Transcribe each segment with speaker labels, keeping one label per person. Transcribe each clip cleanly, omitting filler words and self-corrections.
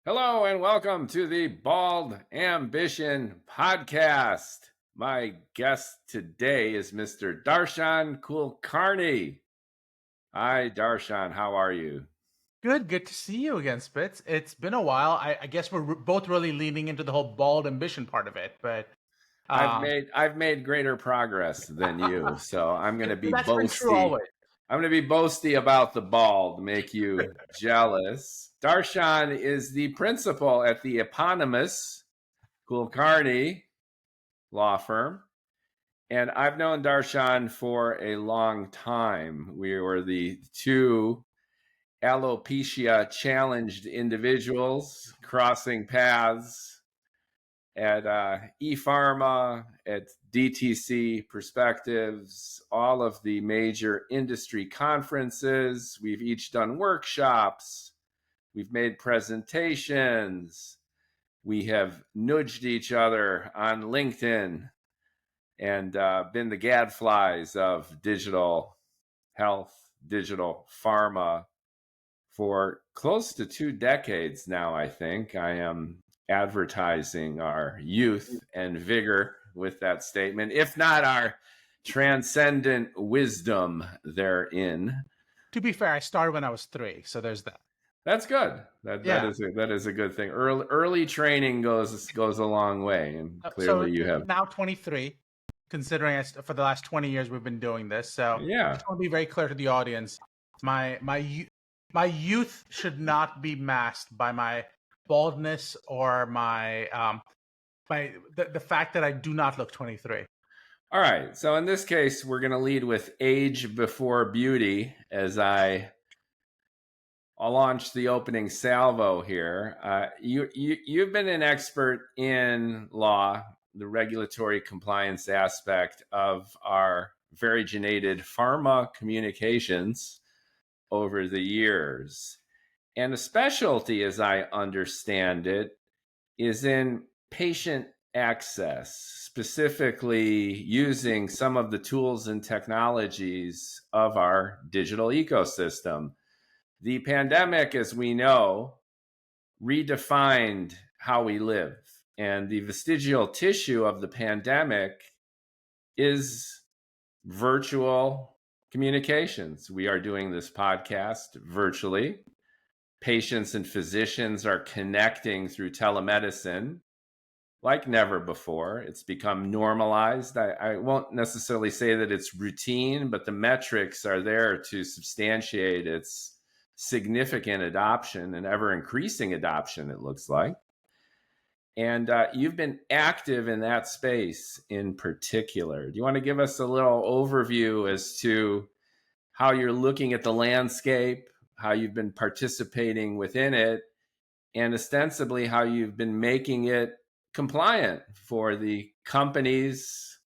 Speaker 1: Hello and welcome to the Bald Ambition podcast. My guest today is Mr. Darshan Kulkarni. Hi, Darshan. How are you?
Speaker 2: Good to see you again, Spitz. It's been a while. I guess we're both really leaning into the whole bald ambition part of it, but
Speaker 1: I've made greater progress than you, so I'm going to be
Speaker 2: that's been true
Speaker 1: boasty.
Speaker 2: always.
Speaker 1: I'm going to be boasty about the bald, make you jealous. Darshan is the principal at the eponymous Kulkarni law firm. And I've known Darshan for a long time. We were the two alopecia challenged individuals crossing paths at ePharma, at DTC Perspectives, all of the major industry conferences. We've each done workshops. We've made presentations. We have nudged each other on LinkedIn and been the gadflies of digital health, digital pharma for close to 2 decades now, I think. I am advertising our youth and vigor with that statement, if not our transcendent wisdom therein.
Speaker 2: To be fair, I started when I was 3, so there's that.
Speaker 1: That's good. That is a good thing. Early training goes a long way, and clearly you have.
Speaker 2: Now 23, considering for the last 20 years we've been doing this. So
Speaker 1: Yeah,
Speaker 2: I just want to be very clear to the audience. My youth should not be masked by my baldness or my the fact that I do not look 23.
Speaker 1: All right. So in this case, we're going to lead with age before beauty as I'll launch the opening salvo here. You've been an expert in law, the regulatory compliance aspect of our variegenated pharma communications over the years. And a specialty, as I understand it, is in patient access, specifically using some of the tools and technologies of our digital ecosystem. The pandemic, as we know, redefined how we live. And the vestigial tissue of the pandemic is virtual communications. We are doing this podcast virtually. Patients and physicians are connecting through telemedicine like never before. It's become normalized. I won't necessarily say that it's routine, but the metrics are there to substantiate its significant adoption and ever increasing adoption, it looks like. And you've been active in that space in particular. Do you want to give us a little overview as to how you're looking at the landscape, how you've been participating within it, and ostensibly how you've been making it compliant for the companies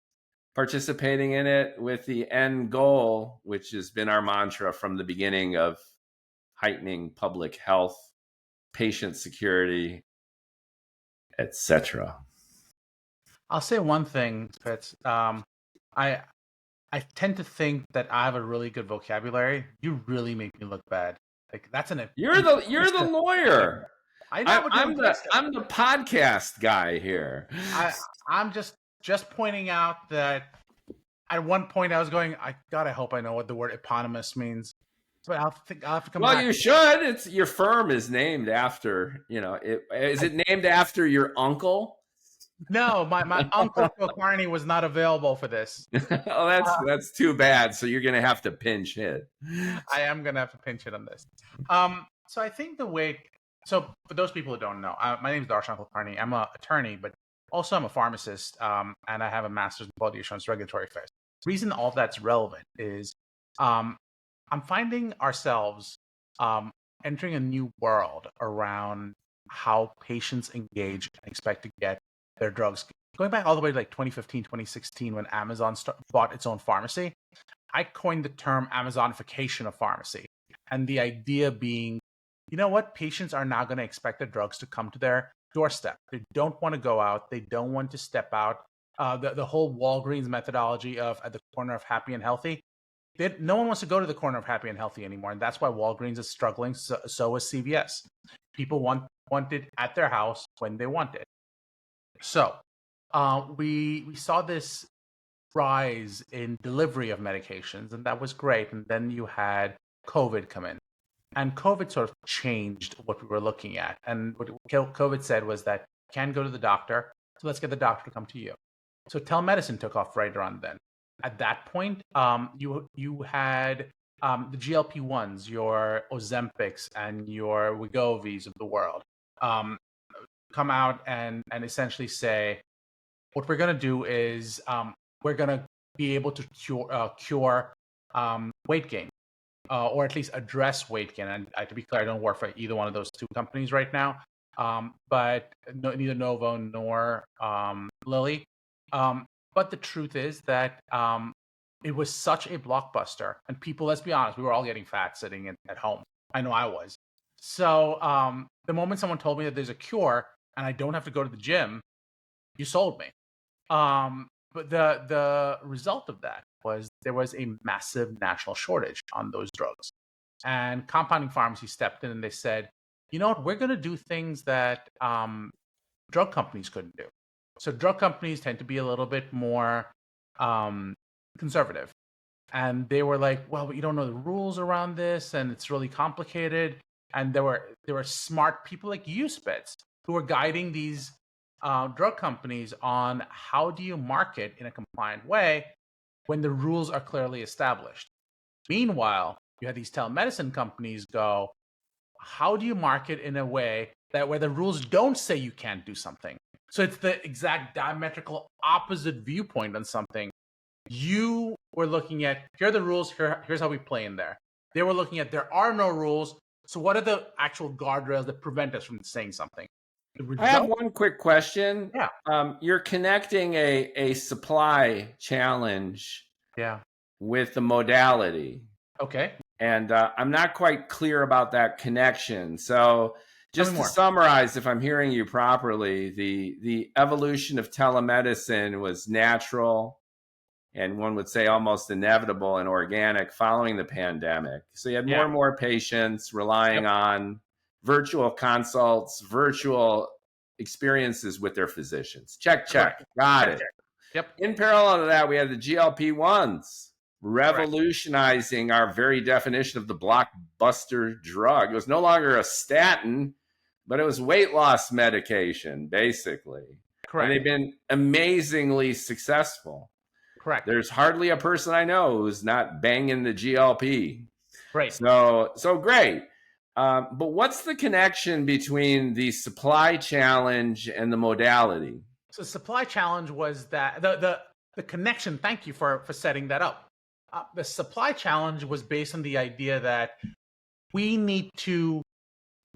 Speaker 1: participating in it, with the end goal, which has been our mantra from the beginning, of heightening public health, patient security, etc.
Speaker 2: I'll say one thing, Fitz. I tend to think that I have a really good vocabulary. You really make me look bad. Like that's
Speaker 1: You're the lawyer.
Speaker 2: I know
Speaker 1: I'm the podcast guy here.
Speaker 2: I'm just pointing out that at one point I was going, I hope I know what the word eponymous means. But I'll have to come back.
Speaker 1: Well, you should. It's your firm is named after, is it named after your uncle?
Speaker 2: No, my uncle Kulkarni was not available for this.
Speaker 1: Oh, that's too bad. So you're gonna have to pinch hit.
Speaker 2: I am gonna have to pinch hit on this. So I think so for those people who don't know, my name is Darshan Kulkarni. I'm an attorney, but also I'm a pharmacist, and I have a master's in quality assurance regulatory affairs. The reason all of that's relevant is I'm finding ourselves entering a new world around how patients engage and expect to get their drugs. Going back all the way to like 2015, 2016, when Amazon bought its own pharmacy, I coined the term Amazonification of pharmacy. And the idea being, you know what? Patients are now going to expect their drugs to come to their doorstep. They don't want to go out. They don't want to step out. The whole Walgreens methodology of at the corner of happy and healthy. No one wants to go to the corner of happy and healthy anymore. And that's why Walgreens is struggling. So is CVS. People want want it at their house when they want it. So we saw this rise in delivery of medications, and that was great. And then you had COVID come in, and COVID sort of changed what we were looking at. And what COVID said was that you can't go to the doctor, so let's get the doctor to come to you. So telemedicine took off right around then. At that point, you had the GLP-1s, your Ozempics and your Wegovy's of the world come out and essentially say, what we're going to do is we're going to be able to cure weight gain, or at least address weight gain. And to be clear, I don't work for either one of those two companies right now, but neither Novo nor Lilly. But the truth is that it was such a blockbuster, and people, let's be honest, we were all getting fat sitting at home. I know I was. So the moment someone told me that there's a cure and I don't have to go to the gym, you sold me. But the result of that was there was a massive national shortage on those drugs. And compounding pharmacy stepped in and they said, you know what, we're going to do things that drug companies couldn't do. So drug companies tend to be a little bit more conservative. And they were like, well, you don't know the rules around this, and it's really complicated. And there were smart people like you, Spitz, who were guiding these drug companies on how do you market in a compliant way when the rules are clearly established. Meanwhile, you had these telemedicine companies go, how do you market in a way that where the rules don't say you can't do something? So it's the exact diametrical opposite viewpoint on something. You were looking at, here are the rules, here's how we play in there. They were looking at, there are no rules, so what are the actual guardrails that prevent us from saying something?
Speaker 1: I have one quick question.
Speaker 2: Yeah.
Speaker 1: You're connecting a supply challenge with the modality.
Speaker 2: Okay.
Speaker 1: And I'm not quite clear about that connection. So just to summarize, if I'm hearing you properly, the evolution of telemedicine was natural and one would say almost inevitable and organic following the pandemic. So you had more and more patients relying on virtual consults, virtual experiences with their physicians. Check. Got it.
Speaker 2: Yep.
Speaker 1: In parallel to that, we had the GLP-1s revolutionizing our very definition of the blockbuster drug. It was no longer a statin, but it was weight loss medication, basically.
Speaker 2: Correct.
Speaker 1: And they've been amazingly successful.
Speaker 2: Correct.
Speaker 1: There's hardly a person I know who's not banging the GLP.
Speaker 2: Right.
Speaker 1: So great. But what's the connection between the supply challenge and the modality?
Speaker 2: So supply challenge was that the connection. Thank you for setting that up. The supply challenge was based on the idea that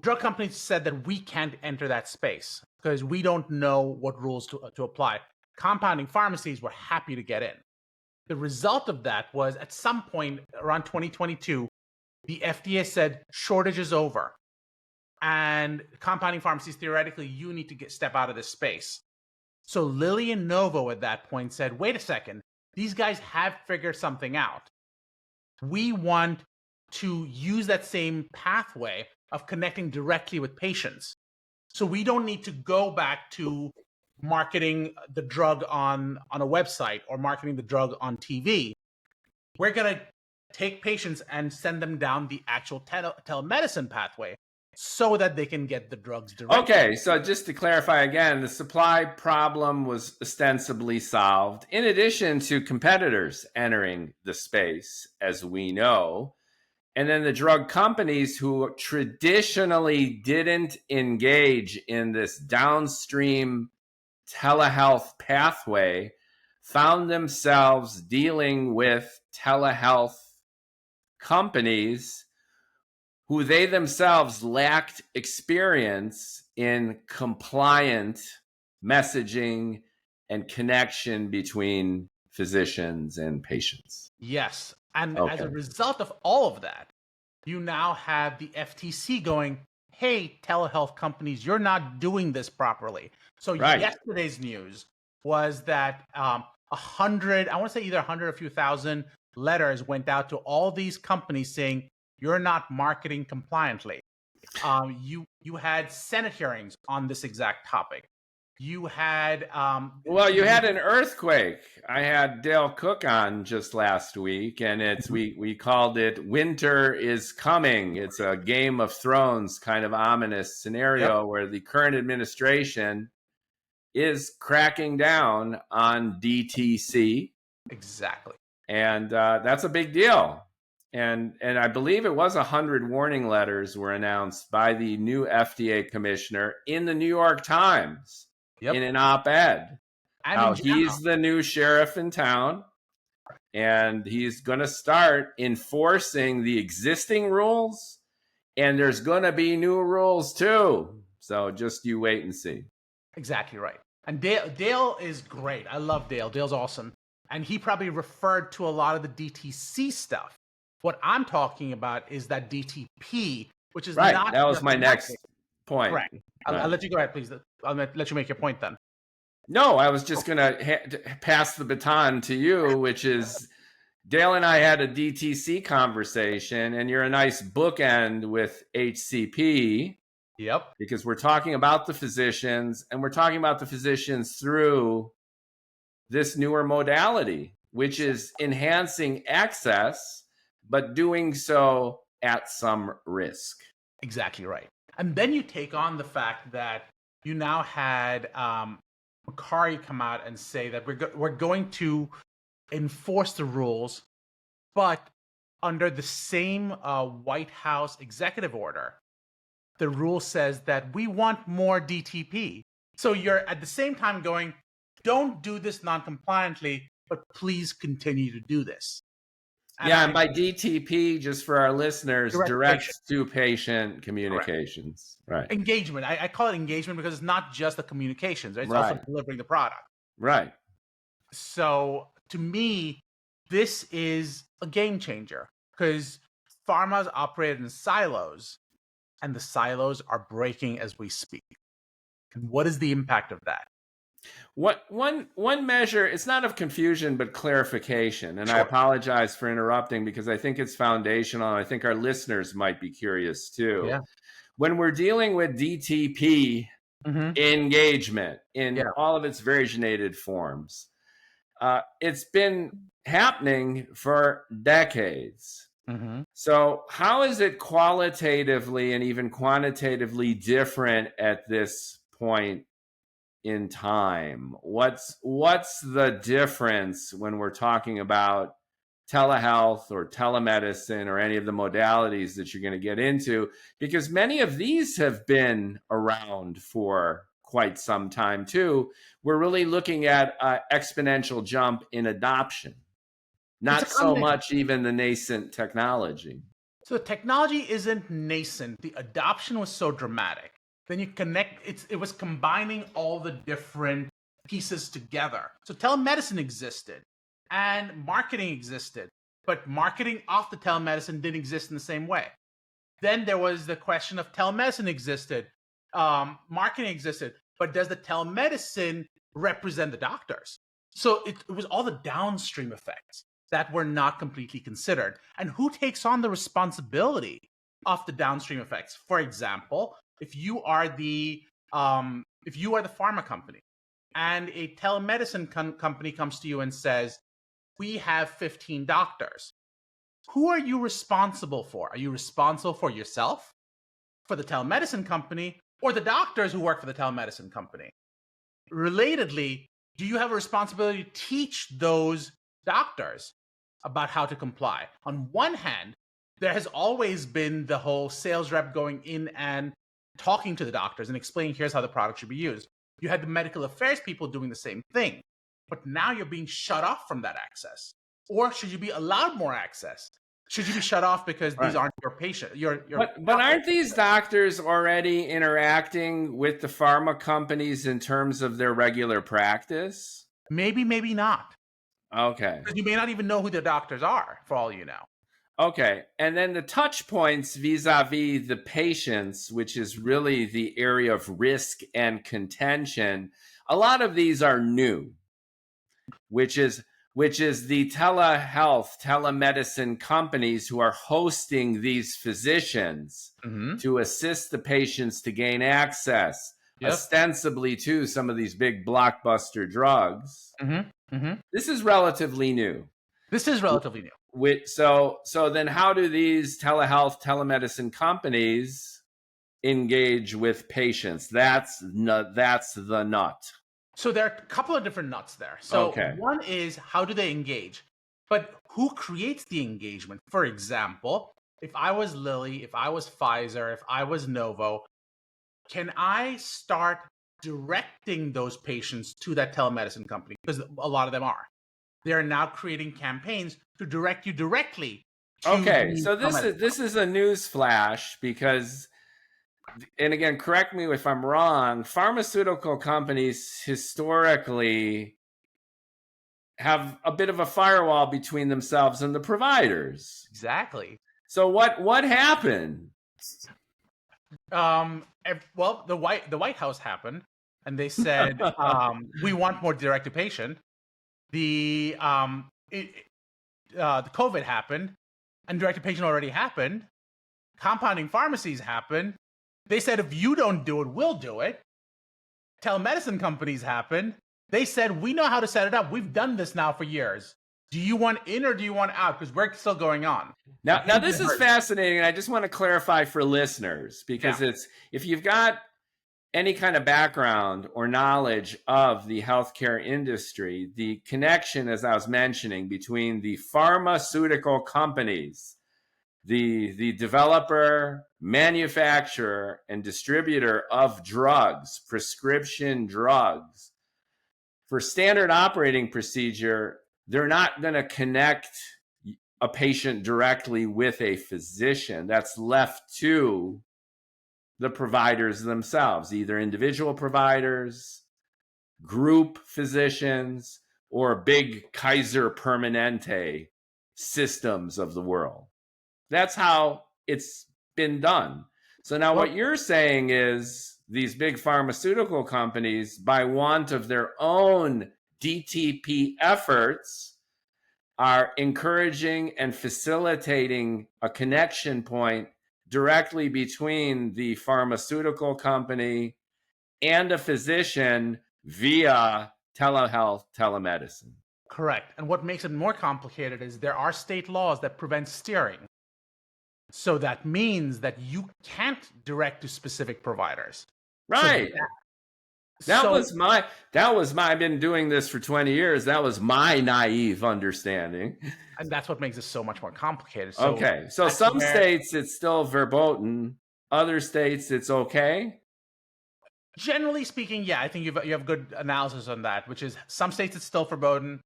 Speaker 2: drug companies said that we can't enter that space because we don't know what rules to apply. Compounding pharmacies were happy to get in. The result of that was at some point around 2022, the FDA said shortage is over. And compounding pharmacies, theoretically, you need to step out of this space. So Lilly and Novo at that point said, wait a second, these guys have figured something out. We want to use that same pathway of connecting directly with patients. So we don't need to go back to marketing the drug on a website or marketing the drug on TV. We're going to take patients and send them down the actual telemedicine pathway so that they can get the drugs directly.
Speaker 1: Okay, so just to clarify again, the supply problem was ostensibly solved in addition to competitors entering the space, as we know. And then the drug companies who traditionally didn't engage in this downstream telehealth pathway found themselves dealing with telehealth companies who they themselves lacked experience in compliant messaging and connection between physicians and patients.
Speaker 2: Yes. And as a result of all of that, you now have the FTC going, hey, telehealth companies, you're not doing this properly. So yesterday's news was that 100, I want to say either 100 or a few thousand letters went out to all these companies saying, you're not marketing compliantly. You had Senate hearings on this exact topic. You had
Speaker 1: Well, you had an earthquake. I had Dale Cook on just last week, and we called it "Winter is Coming." It's a Game of Thrones kind of ominous
Speaker 2: Yep,
Speaker 1: scenario where the current administration is cracking down on DTC,
Speaker 2: exactly.
Speaker 1: and that's a big deal. And I believe it was 100 warning letters were announced by the new FDA commissioner in the New York Times in
Speaker 2: Yep,
Speaker 1: an op-ed.
Speaker 2: and in
Speaker 1: How
Speaker 2: general,
Speaker 1: he's the new sheriff in town and he's going to start enforcing the existing rules, and there's going to be new rules too. So just you wait and see.
Speaker 2: exactly right. And Dale is great. I love Dale. Dale's awesome, and he probably referred to a lot of the DTC stuff. What I'm talking about is that DTP, which is
Speaker 1: Right.
Speaker 2: not
Speaker 1: That was
Speaker 2: just
Speaker 1: my next
Speaker 2: marketing.
Speaker 1: point.
Speaker 2: Correct.
Speaker 1: Right.
Speaker 2: I'll let you go ahead, please. I'll let you make your point then.
Speaker 1: No, I was just going to pass the baton to you, which is Dale and I had a DTC conversation, and you're a nice bookend with HCP
Speaker 2: Yep.
Speaker 1: because we're talking about the physicians, and we're talking about the physicians through this newer modality, which is enhancing access, but doing so at some risk.
Speaker 2: Exactly right. And then you take on the fact that you now had Makari come out and say that we're going to enforce the rules, but under the same White House executive order, the rule says that we want more DTP. So you're at the same time going, don't do this non-compliantly, but please continue to do this.
Speaker 1: And by DTP, just for our listeners, direct to patient communications.
Speaker 2: Correct. Right. Engagement. I call it engagement because it's not just the communications, right? It's also delivering the product.
Speaker 1: Right.
Speaker 2: So to me, this is a game changer because pharma's operated in silos, and the silos are breaking as we speak. And what is the impact of that?
Speaker 1: One measure, it's not of confusion, but clarification. And
Speaker 2: Sure.
Speaker 1: I apologize for interrupting because I think it's foundational. And I think our listeners might be curious too.
Speaker 2: Yeah.
Speaker 1: When we're dealing with DTP engagement in all of its versionated forms, it's been happening for decades. So how is it qualitatively and even quantitatively different at this point in time? What's the difference when we're talking about telehealth or telemedicine or any of the modalities that you're going to get into? Because many of these have been around for quite some time too. We're really looking at an exponential jump in adoption, not so much even the nascent technology.
Speaker 2: So the technology isn't nascent. The adoption was so dramatic. Then you connect, it was combining all the different pieces together. So telemedicine existed and marketing existed, but marketing off the telemedicine didn't exist in the same way. Then there was the question of telemedicine existed, marketing existed, but does the telemedicine represent the doctors? So it was all the downstream effects that were not completely considered. And who takes on the responsibility of the downstream effects? For example, if you are the pharma company and a telemedicine company comes to you and says, we have 15 doctors, who are you responsible for? Are you responsible for yourself, for the telemedicine company, or the doctors who work for the telemedicine company? Relatedly, do you have a responsibility to teach those doctors about how to comply? On one hand, there has always been the whole sales rep going in and talking to the doctors and explaining, here's how the product should be used. You had the medical affairs people doing the same thing, but now you're being shut off from that access. Or should you be allowed more access? Should you be shut off because these aren't your patient?
Speaker 1: But aren't these doctors already interacting with the pharma companies in terms of their regular practice?
Speaker 2: Maybe, maybe not.
Speaker 1: Okay.
Speaker 2: Because you may not even know who the doctors are, for all you know.
Speaker 1: Okay. And then the touch points vis-a-vis the patients, which is really the area of risk and contention, a lot of these are new, which is which is the telehealth, telemedicine companies who are hosting these physicians
Speaker 2: Mm-hmm.
Speaker 1: to assist the patients to gain access,
Speaker 2: Yep.
Speaker 1: ostensibly to some of these big blockbuster drugs.
Speaker 2: Mm-hmm. Mm-hmm.
Speaker 1: This is relatively new.
Speaker 2: This is relatively new.
Speaker 1: So then how do these telehealth, telemedicine companies engage with patients? That's the nut.
Speaker 2: So there are a couple of different nuts there. So
Speaker 1: Okay.
Speaker 2: one is, how do they engage? But who creates the engagement? For example, if I was Lilly, if I was Pfizer, if I was Novo, can I start directing those patients to that telemedicine company? Because a lot of them are. They are now creating campaigns to direct you directly to
Speaker 1: Okay,
Speaker 2: the
Speaker 1: so
Speaker 2: telemedicine
Speaker 1: this is a news flash because, and again, correct me if I'm wrong, pharmaceutical companies historically have a bit of a firewall between themselves and the providers.
Speaker 2: Exactly.
Speaker 1: So what happened?
Speaker 2: Well, the White House happened, and they said we want more direct to patient. The COVID happened, and direct to patient already happened. Compounding pharmacies happened. They said if you don't do it, we'll do it. Telemedicine companies happened. They said we know how to set it up. We've done this now for years. Do you want in or do you want out? Because we're still going on.
Speaker 1: Now this is fascinating, and I just want to clarify for listeners because it's if you've got any kind of background or knowledge of the healthcare industry, the connection, as I was mentioning, between the pharmaceutical companies, the developer, manufacturer, and distributor of drugs, prescription drugs, for standard operating procedure, they're not going to connect a patient directly with a physician. That's left to the providers themselves, either individual providers, group physicians, or big Kaiser Permanente systems of the world. That's how it's been done. So now what you're saying is these big pharmaceutical companies, by want of their own DTP efforts, are encouraging and facilitating a connection point directly between the pharmaceutical company and a physician via telehealth, telemedicine.
Speaker 2: Correct. And what makes it more complicated is there are state laws that prevent steering. So that means that you can't direct to specific providers.
Speaker 1: Right. That was my I've been doing this for 20 years. That was my naive understanding.
Speaker 2: And that's what makes it so much more complicated.
Speaker 1: So okay. So some states it's still verboten. Other states it's okay.
Speaker 2: Generally speaking, yeah, I think you have good analysis on that, which is some states it's still verboten.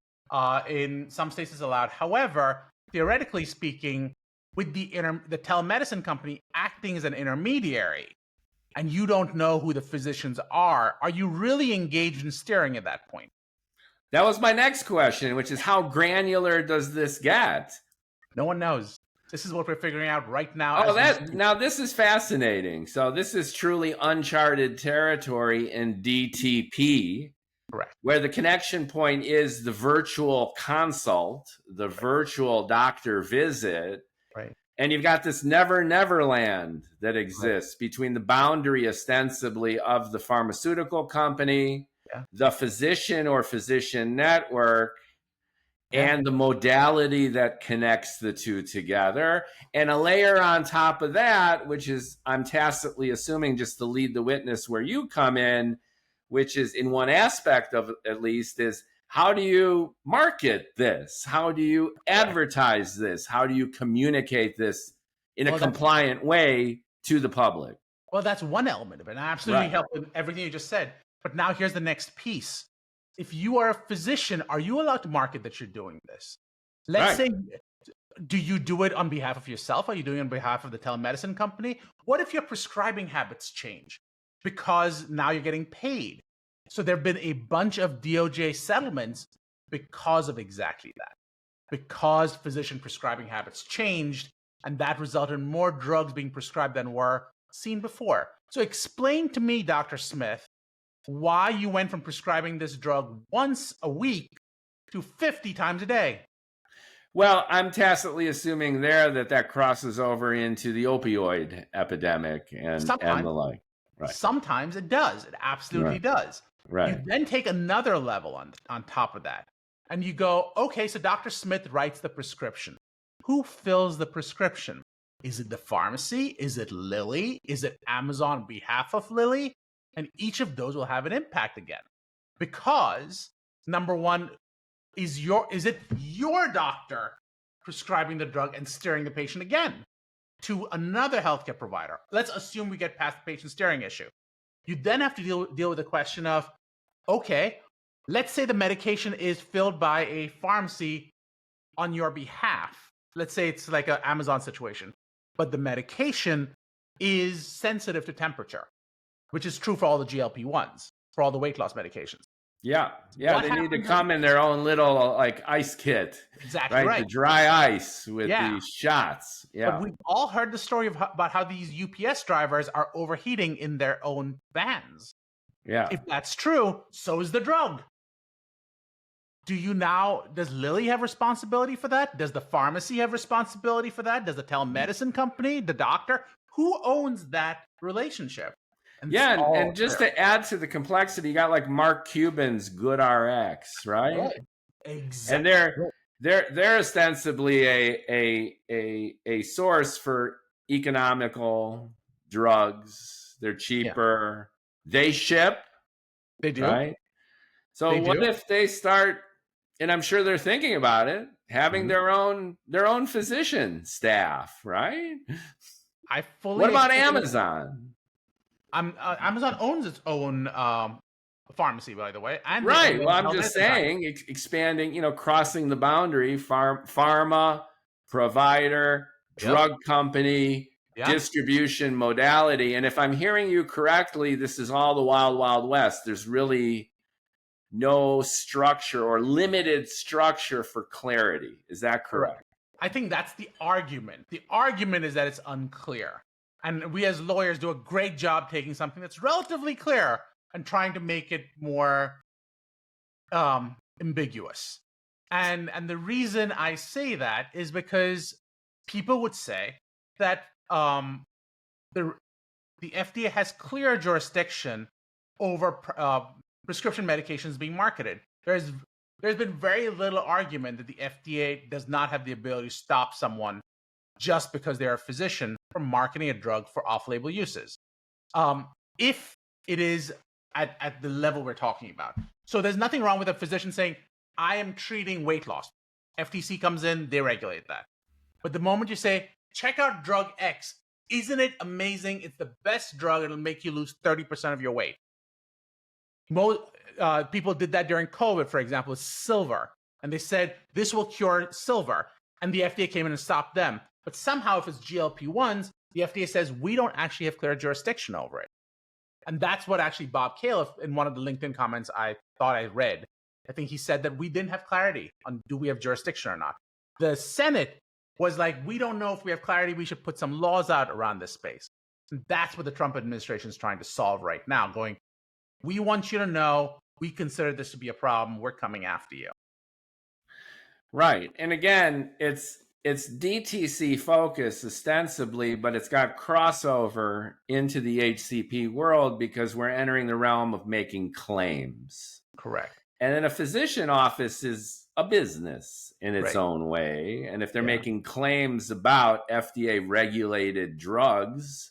Speaker 2: In some states it's allowed. However, theoretically speaking, with the telemedicine company acting as an intermediary, and you don't know who the physicians are you really engaged in steering at that point?
Speaker 1: That was my next question, which is how granular does this get?
Speaker 2: No one knows. This is what we're figuring out right now.
Speaker 1: Now this is fascinating. So this is truly uncharted territory in DTP.
Speaker 2: Correct.
Speaker 1: Where the connection point is the virtual consult, the virtual doctor visit.
Speaker 2: Right.
Speaker 1: And you've got this never land that exists between the boundary ostensibly of the pharmaceutical company, the physician or physician network, and the modality that connects the two together. And a layer on top of that, which is, I'm tacitly assuming, just to lead the witness where you come in, which is in one aspect of it at least, is how do you market this? How do you advertise this? How do you communicate this in a compliant way to the public?
Speaker 2: Well, that's one element of it. And I absolutely help with everything you just said. But now here's the next piece. If you are a physician, are you allowed to market that you're doing this? Let's say, do you do it on behalf of yourself? Are you doing it on behalf of the telemedicine company? What if your prescribing habits change? Because now you're getting paid. So there have been a bunch of DOJ settlements because of exactly that. Because physician prescribing habits changed, and that resulted in more drugs being prescribed than were seen before. So explain to me, Dr. Smith, why you went from prescribing this drug once a week to 50 times a day.
Speaker 1: Well, I'm tacitly assuming there that crosses over into the opioid epidemic and the like. Right.
Speaker 2: Sometimes it does. It absolutely does.
Speaker 1: Right.
Speaker 2: You then take another level on top of that. And you go, okay, so Dr. Smith writes the prescription. Who fills the prescription? Is it the pharmacy? Is it Lilly? Is it Amazon on behalf of Lilly? And each of those will have an impact again. Because, number one, is it your doctor prescribing the drug and steering the patient again to another healthcare provider? Let's assume we get past the patient steering issue. You then have to deal with the question of, okay, let's say the medication is filled by a pharmacy on your behalf. Let's say it's like an Amazon situation, but the medication is sensitive to temperature, which is true for all the GLP-1s, for all the weight loss medications.
Speaker 1: Yeah, they need to come in their own little like ice kit.
Speaker 2: Exactly right.
Speaker 1: The dry ice with these shots. Yeah.
Speaker 2: But we've all heard the story about how these UPS drivers are overheating in their own vans.
Speaker 1: Yeah.
Speaker 2: If that's true, so is the drug. Does Lilly have responsibility for that? Does the pharmacy have responsibility for that? Does the telemedicine company, the doctor? Who owns that relationship?
Speaker 1: And just to add to the complexity, you got like Mark Cuban's Good RX, right?
Speaker 2: Exactly.
Speaker 1: And they're ostensibly a source for economical drugs. They're cheaper. Yeah. They ship.
Speaker 2: They do.
Speaker 1: Right? So what if they start, and I'm sure they're thinking about it, having their own physician staff, right? What about Amazon?
Speaker 2: Amazon owns its own pharmacy, by the way. And
Speaker 1: right. Well, I'm just saying, expanding, crossing the boundary, pharma, provider, drug company, distribution modality. And if I'm hearing you correctly, this is all the wild, wild west. There's really no structure or limited structure for clarity. Is that correct?
Speaker 2: I think that's the argument. The argument is that it's unclear. And we as lawyers do a great job taking something that's relatively clear and trying to make it more ambiguous. And the reason I say that is because people would say that the FDA has clear jurisdiction over prescription medications being marketed. There's been very little argument that the FDA does not have the ability to stop someone just because they're a physician from marketing a drug for off-label uses, if it is at the level we're talking about. So there's nothing wrong with a physician saying, I am treating weight loss. FTC comes in, they regulate that. But the moment you say, check out drug X, isn't it amazing? It's the best drug. It'll make you lose 30% of your weight. Most people did that during COVID, for example, with silver. And they said, this will cure silver. And the FDA came in and stopped them. But somehow, if it's GLP-1s, the FDA says we don't actually have clear jurisdiction over it. And that's what actually Bob Califf, in one of the LinkedIn comments I thought I read, I think he said that we didn't have clarity on do we have jurisdiction or not. The Senate was like, we don't know if we have clarity. We should put some laws out around this space. And that's what the Trump administration is trying to solve right now, going, we want you to know we consider this to be a problem. We're coming after you.
Speaker 1: Right. And again, it's DTC focus ostensibly, but it's got crossover into the HCP world because we're entering the realm of making claims.
Speaker 2: Correct.
Speaker 1: And then a physician office is a business in its own way. And if they're making claims about FDA regulated drugs,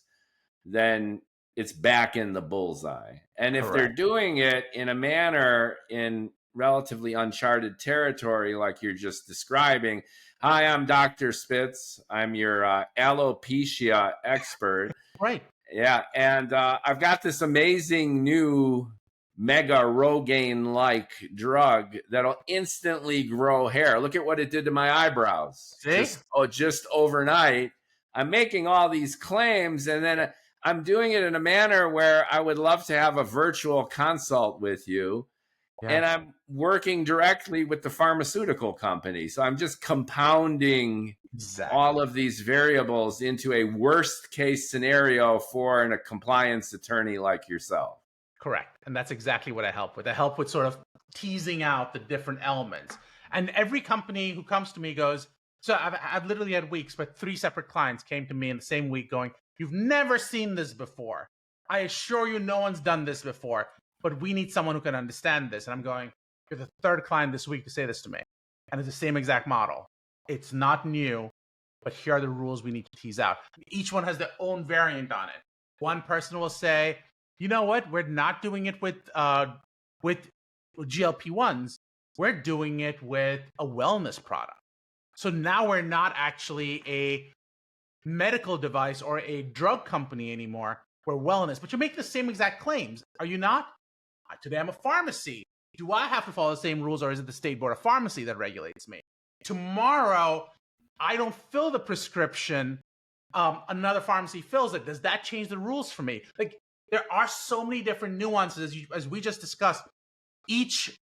Speaker 1: then it's back in the bullseye. And if they're doing it in a manner in relatively uncharted territory, like you're just describing, hi, I'm Dr. Spitz. I'm your alopecia expert.
Speaker 2: Right.
Speaker 1: Yeah. And I've got this amazing new Mega Rogaine-like drug that'll instantly grow hair. Look at what it did to my eyebrows.
Speaker 2: See?
Speaker 1: Just overnight. I'm making all these claims, and then I'm doing it in a manner where I would love to have a virtual consult with you. Yeah. And I'm working directly with the pharmaceutical company. So I'm just compounding all of these variables into a worst case scenario for a compliance attorney like yourself.
Speaker 2: Correct. And that's exactly what I help with. I help with sort of teasing out the different elements. And every company who comes to me goes, so I've literally had weeks where 3 separate clients came to me in the same week going, you've never seen this before. I assure you no one's done this before, but we need someone who can understand this. And I'm going, you're the 3rd client this week to say this to me. And it's the same exact model. It's not new, but here are the rules we need to tease out. Each one has their own variant on it. One person will say, you know what? We're not doing it with GLP-1s. We're doing it with a wellness product. So now we're not actually a medical device or a drug company anymore. We're wellness, but you make the same exact claims. Are you not? Today I'm a pharmacy. Do I have to follow the same rules, or is it the State Board of Pharmacy that regulates me? Tomorrow, I don't fill the prescription. Another pharmacy fills it. Does that change the rules for me? Like, there are so many different nuances, as we just discussed. Each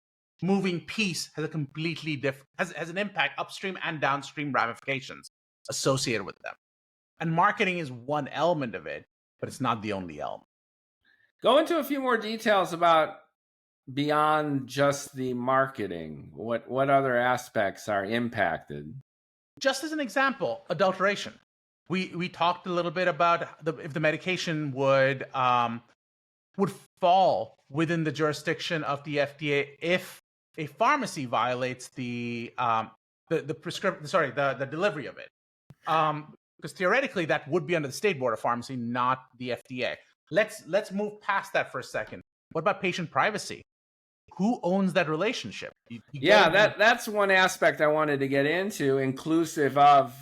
Speaker 2: moving piece has a completely different, has an impact, upstream and downstream ramifications associated with them. And marketing is one element of it, but it's not the only element.
Speaker 1: Go into a few more details about beyond just the marketing. What other aspects are impacted?
Speaker 2: Just as an example, adulteration. We talked a little bit about if the medication would fall within the jurisdiction of the FDA if a pharmacy violates the delivery of it. Because theoretically that would be under the State Board of Pharmacy, not the FDA. Let's move past that for a second. What about patient privacy? Who owns that relationship?
Speaker 1: That's one aspect I wanted to get into, inclusive of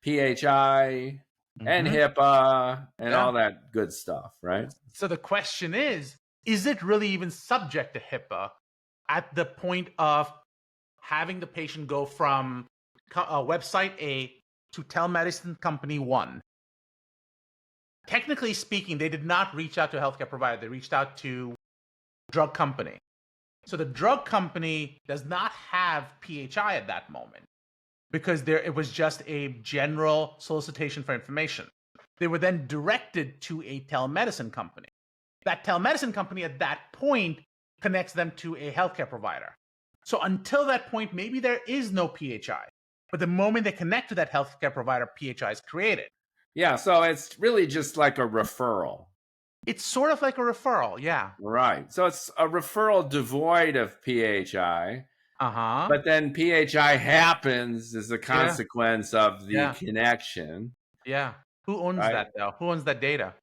Speaker 1: PHI and HIPAA and all that good stuff, right?
Speaker 2: So the question is it really even subject to HIPAA at the point of having the patient go from website A to telemedicine company 1? Technically speaking, they did not reach out to a healthcare provider. They reached out to drug company. So the drug company does not have PHI at that moment because it was just a general solicitation for information. They were then directed to a telemedicine company. That telemedicine company at that point connects them to a healthcare provider. So until that point, maybe there is no PHI. But the moment they connect to that healthcare provider, PHI is created.
Speaker 1: Yeah, so it's really just like a referral.
Speaker 2: It's sort of like a referral, yeah.
Speaker 1: Right. So it's a referral devoid of PHI. But then PHI happens as a consequence of the connection.
Speaker 2: Yeah. Who owns that, though? Who owns that data?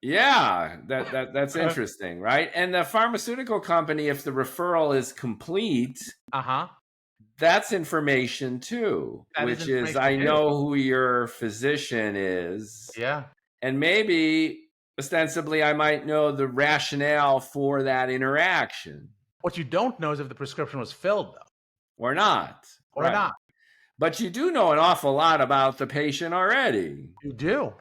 Speaker 1: Yeah, that's interesting, right? And the pharmaceutical company, if the referral is complete, that's information too, which is I know who your physician is.
Speaker 2: Yeah.
Speaker 1: And maybe ostensibly I might know the rationale for that interaction.
Speaker 2: What you don't know is if the prescription was filled, though.
Speaker 1: Or not.
Speaker 2: Or not.
Speaker 1: But you do know an awful lot about the patient already.
Speaker 2: You do.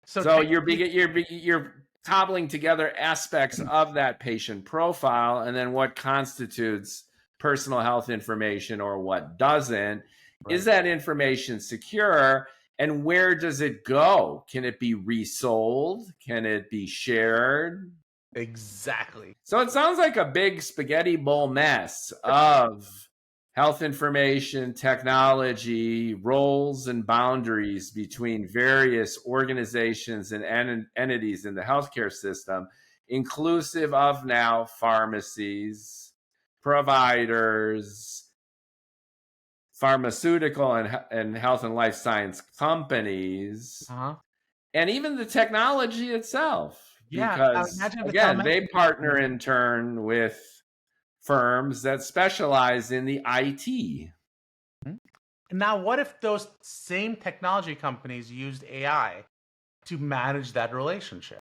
Speaker 1: So you're cobbling together aspects of that patient profile, and then what constitutes personal health information or what doesn't. Is that information secure? And where does it go? Can it be resold? Can it be shared?
Speaker 2: Exactly.
Speaker 1: So it sounds like a big spaghetti bowl mess of health information, technology, roles and boundaries between various organizations and entities in the healthcare system, inclusive of now pharmacies, providers, pharmaceutical and health and life science companies, and even the technology itself.
Speaker 2: Yeah,
Speaker 1: because again, they partner in turn with firms that specialize in the IT.
Speaker 2: Now, what if those same technology companies used AI to manage that relationship?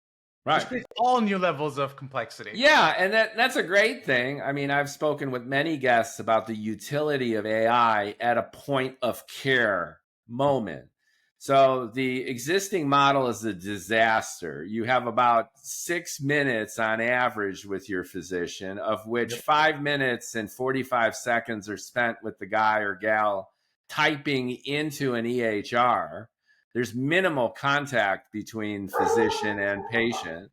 Speaker 1: Right.
Speaker 2: Which creates all new levels of complexity.
Speaker 1: Yeah, and that's a great thing. I mean, I've spoken with many guests about the utility of AI at a point of care moment. So the existing model is a disaster. You have about 6 minutes on average with your physician, of which 5 minutes and 45 seconds are spent with the guy or gal typing into an EHR. There's minimal contact between physician and patient,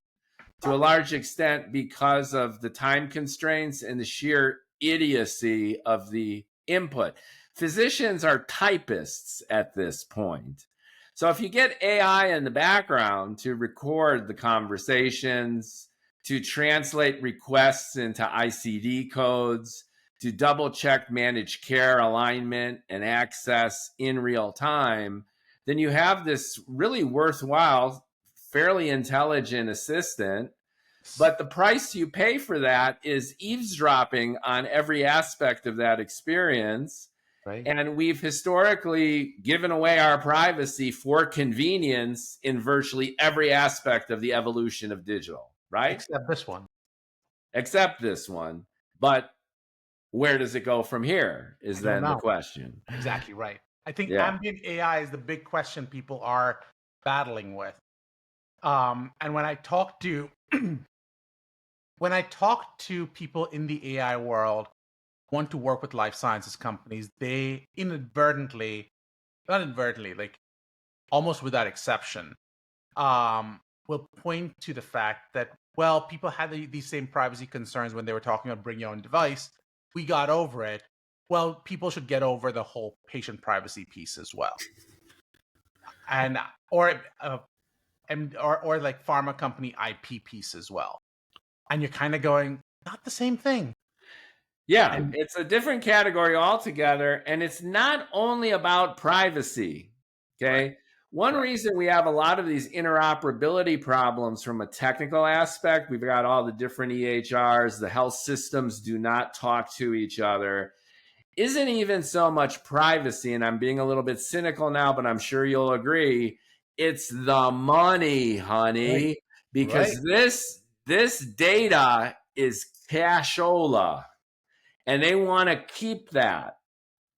Speaker 1: to a large extent because of the time constraints and the sheer idiocy of the input. Physicians are typists at this point. So if you get AI in the background to record the conversations, to translate requests into ICD codes, to double check managed care alignment and access in real time, then you have this really worthwhile, fairly intelligent assistant. But the price you pay for that is eavesdropping on every aspect of that experience.
Speaker 2: Right.
Speaker 1: And we've historically given away our privacy for convenience in virtually every aspect of the evolution of digital, right?
Speaker 2: Except this one.
Speaker 1: Except this one. But where does it go from here is then the question.
Speaker 2: Exactly right. I think
Speaker 1: Yeah.
Speaker 2: ambient AI is the big question people are battling with. And when I talk to people in the AI world who want to work with life sciences companies, they not inadvertently, like almost without exception, will point to the fact that, well, people had these same privacy concerns when they were talking about bring your own device. We got over it. Well, people should get over the whole patient privacy piece as well. And or like pharma company IP piece as well. And you're kind of going, not the same thing.
Speaker 1: Yeah, it's a different category altogether. And it's not only about privacy. Okay.
Speaker 2: Right.
Speaker 1: One reason we have a lot of these interoperability problems from a technical aspect, we've got all the different EHRs, the health systems do not talk to each other, isn't even so much privacy. And I'm being a little bit cynical now, but I'm sure you'll agree. It's the money, honey,
Speaker 2: Right.
Speaker 1: because this data is cashola and they want to keep that.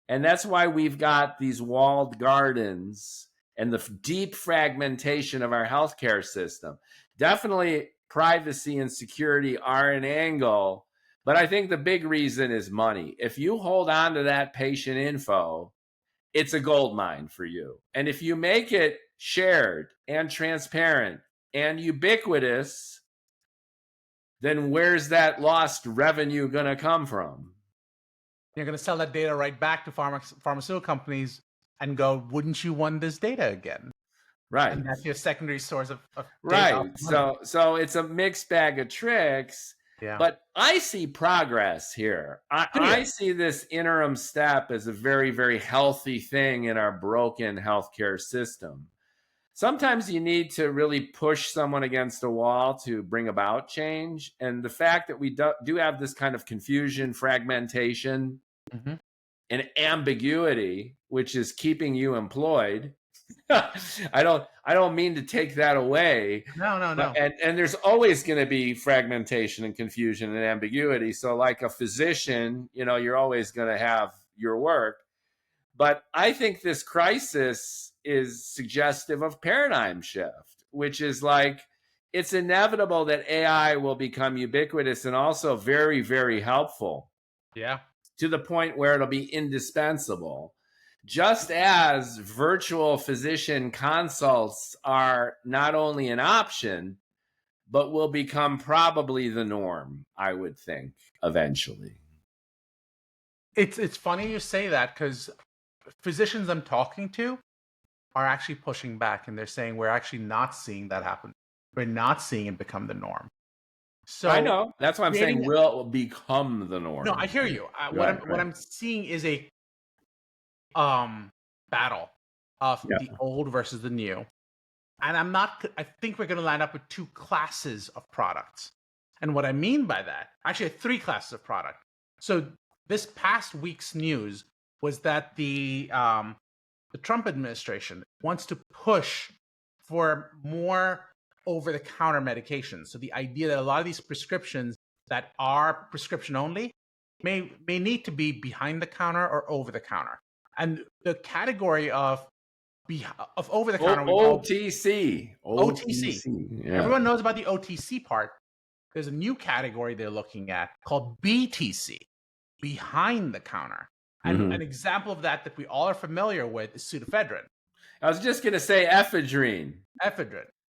Speaker 1: And that's why we've got these walled gardens and the deep fragmentation of our healthcare system. Definitely privacy and security are an angle, but I think the big reason is money. If you hold on to that patient info, it's a gold mine for you. And if you make it shared and transparent and ubiquitous, then where's that lost revenue going to come from?
Speaker 2: You're going to sell that data right back to pharmaceutical companies and go, wouldn't you want this data again?
Speaker 1: Right.
Speaker 2: And that's your secondary source of data.
Speaker 1: Right. So it's a mixed bag of tricks.
Speaker 2: Yeah.
Speaker 1: But I see progress here. I see this interim step as a very, very healthy thing in our broken healthcare system. Sometimes you need to really push someone against a wall to bring about change. And the fact that we do have this kind of confusion, fragmentation, and ambiguity, which is keeping you employed. I don't mean to take that away.
Speaker 2: No.
Speaker 1: And there's always going to be fragmentation and confusion and ambiguity. So like a physician, you're always going to have your work. But I think this crisis is suggestive of paradigm shift, which is like, it's inevitable that AI will become ubiquitous and also very, very helpful.
Speaker 2: Yeah.
Speaker 1: To the point where it'll be indispensable. Just as virtual physician consults are not only an option, but will become probably the norm, I would think, eventually.
Speaker 2: It's funny you say that, because physicians I'm talking to are actually pushing back, and they're saying we're actually not seeing that happen. We're not seeing it become the norm. So
Speaker 1: I know. That's why I'm saying will become the norm.
Speaker 2: No, I hear you. What I'm seeing is a battle of the old versus the new. And I think we're going to line up with two classes of products. And what I mean by that, actually 3 classes of product. So this past week's news was that the Trump administration wants to push for more over-the-counter medications. So the idea that a lot of these prescriptions that are prescription only may need to be behind the counter or over the counter. And the category of over the counter,
Speaker 1: OTC.
Speaker 2: OTC. Yeah. Everyone knows about the OTC part. There's a new category they're looking at called BTC, behind the counter. And an example of that we all are familiar with is pseudoephedrine.
Speaker 1: I was just going to say ephedrine.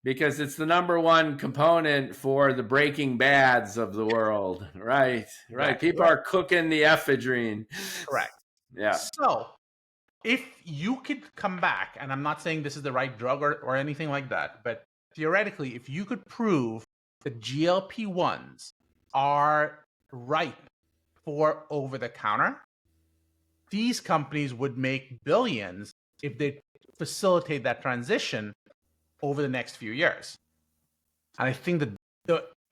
Speaker 1: Because it's the number one component for the Breaking Bads of the world. Right.
Speaker 2: Exactly.
Speaker 1: People are cooking the ephedrine.
Speaker 2: Correct.
Speaker 1: Yeah.
Speaker 2: So if you could come back, and I'm not saying this is the right drug or anything like that, but theoretically, if you could prove that GLP-1s are ripe for over-the-counter, these companies would make billions if they facilitate that transition over the next few years. And I think that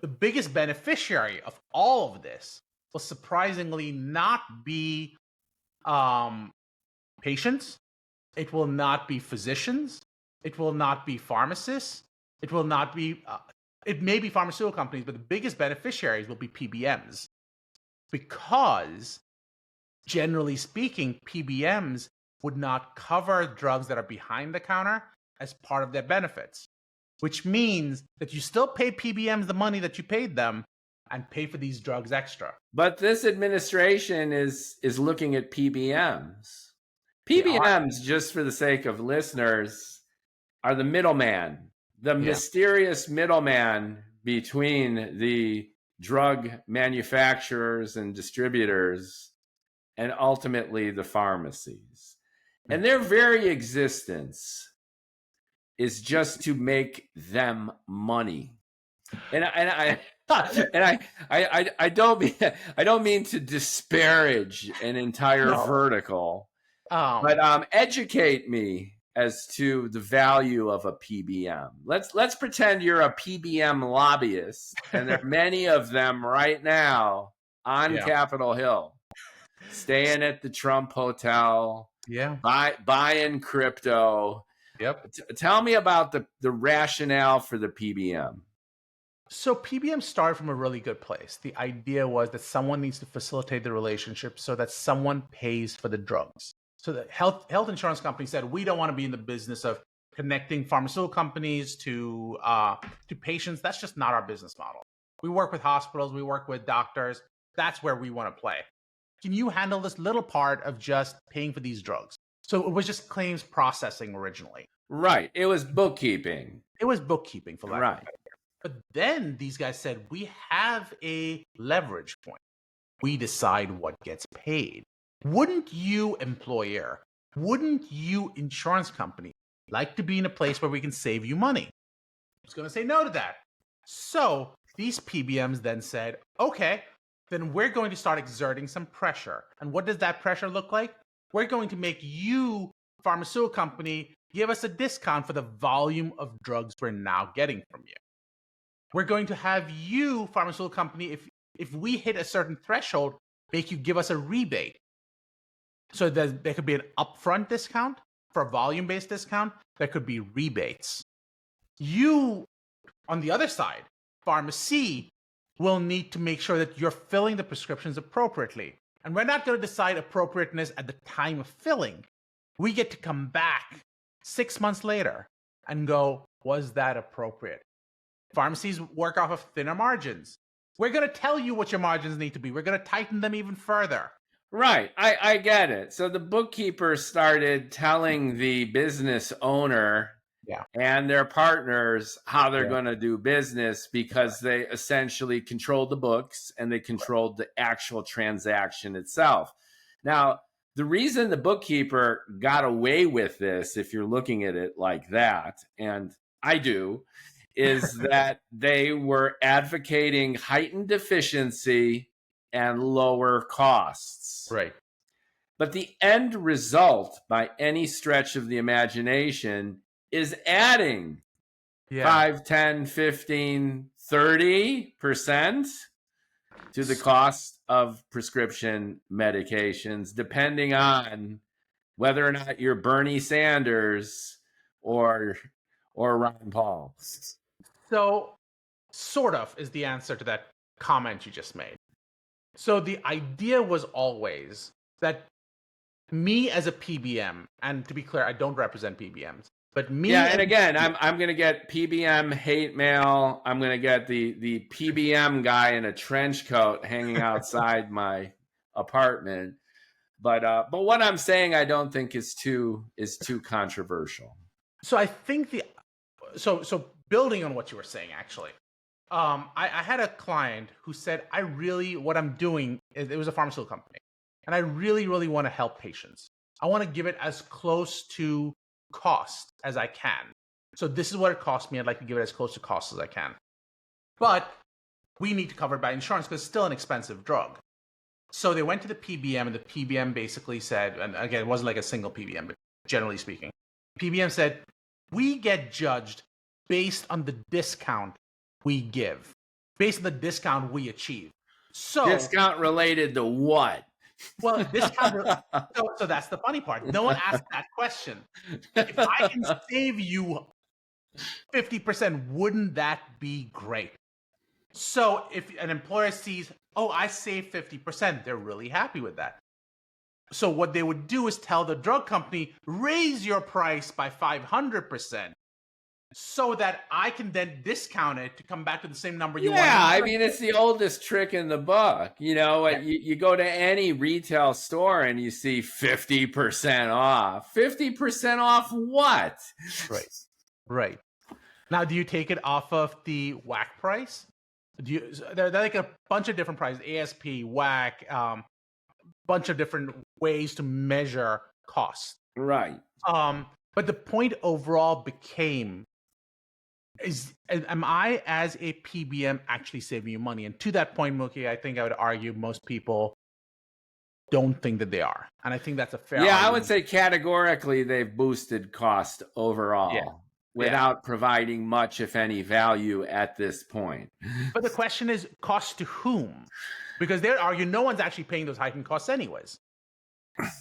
Speaker 2: the biggest beneficiary of all of this will surprisingly not be patients. It will not be physicians. It will not be pharmacists. It will not be, it may be pharmaceutical companies, but the biggest beneficiaries will be PBMs. Because generally speaking, PBMs would not cover drugs that are behind the counter as part of their benefits, which means that you still pay PBMs the money that you paid them and pay for these drugs extra.
Speaker 1: But this administration is looking at PBMs. PBMs, just for the sake of listeners, are the middleman, the mysterious middleman between the drug manufacturers and distributors and ultimately the pharmacies. And their very existence is just to make them money. And I don't mean to disparage an entire vertical, but educate me as to the value of a PBM. Let's pretend you're a PBM lobbyist, and there are many of them right now on Capitol Hill, staying at the Trump Hotel, buying crypto.
Speaker 2: Yep.
Speaker 1: Tell me about the rationale for the PBM.
Speaker 2: So PBM started from a really good place. The idea was that someone needs to facilitate the relationship so that someone pays for the drugs. So the health insurance company said, we don't want to be in the business of connecting pharmaceutical companies to patients. That's just not our business model. We work with hospitals. We work with doctors. That's where we want to play. Can you handle this little part of just paying for these drugs? So it was just claims processing originally.
Speaker 1: Right. It was bookkeeping.
Speaker 2: It was bookkeeping for that.
Speaker 1: Right.
Speaker 2: But then these guys said, we have a leverage point. We decide what gets paid. Wouldn't you, employer, wouldn't you, insurance company, like to be in a place where we can save you money? Who's going to say no to that? So these PBMs then said, okay, then we're going to start exerting some pressure. And what does that pressure look like? We're going to make you, pharmaceutical company, give us a discount for the volume of drugs we're now getting from you. We're going to have you, pharmaceutical company, if we hit a certain threshold, make you give us a rebate. So that there could be an upfront discount for a volume-based discount. There could be rebates. You, on the other side, pharmacy, will need to make sure that you're filling the prescriptions appropriately. And we're not going to decide appropriateness at the time of filling. We get to come back 6 months later and go, was that appropriate? Pharmacies work off of thinner margins. We're going to tell you what your margins need to be. We're going to tighten them even further.
Speaker 1: Right. I get it. So the bookkeeper started telling the business owner and their partners how they're going to do business because they essentially controlled the books and they controlled the actual transaction itself. Now, the reason the bookkeeper got away with this, if you're looking at it like that, and I do, is that they were advocating heightened efficiency and lower costs.
Speaker 2: Right.
Speaker 1: But the end result, by any stretch of the imagination, is adding 5, 10, 15, 30% to the cost of prescription medications, depending on whether or not you're Bernie Sanders or Ron Paul.
Speaker 2: So, sort of is the answer to that comment you just made. So the idea was always that me as a PBM, and to be clear, I don't represent PBMs, but me.
Speaker 1: Yeah, and again, I'm going to get PBM hate mail. I'm going to get the PBM guy in a trench coat hanging outside my apartment. But what I'm saying, I don't think is too controversial.
Speaker 2: So I think so building on what you were saying, actually, I had a client who said, what I'm doing is, it was a pharmaceutical company, and I really, really want to help patients. I want to give it as close to cost as I can. So this is what it cost me. I'd like to give it as close to cost as I can. But we need to cover it by insurance because it's still an expensive drug. So they went to the PBM, and the PBM basically said, and again, it wasn't like a single PBM, but generally speaking, PBM said, we get judged based on the discount we give, based on the discount we achieve. So
Speaker 1: discount related to what?
Speaker 2: Well, so that's the funny part. No one asked that question. If I can save you 50%, wouldn't that be great? So if an employer sees, oh, I saved 50%, they're really happy with that. So what they would do is tell the drug company, raise your price by 500%. So that I can then discount it to come back to the same number you want.
Speaker 1: Yeah, I mean, it's the oldest trick in the book. You know, you go to any retail store and you see 50% off. 50% off what?
Speaker 2: Right. Now, do you take it off of the WAC price? They're like a bunch of different prices, ASP, WAC, bunch of different ways to measure cost.
Speaker 1: Right.
Speaker 2: But the point overall became, am I, as a PBM, actually saving you money? And to that point, Mookie, I think I would argue most people don't think that they are. And I think that's a fair argument.
Speaker 1: I would say categorically they've boosted cost overall without providing much, if any, value at this point.
Speaker 2: But the question is, cost to whom? Because they'd argue no one's actually paying those heightened costs anyways.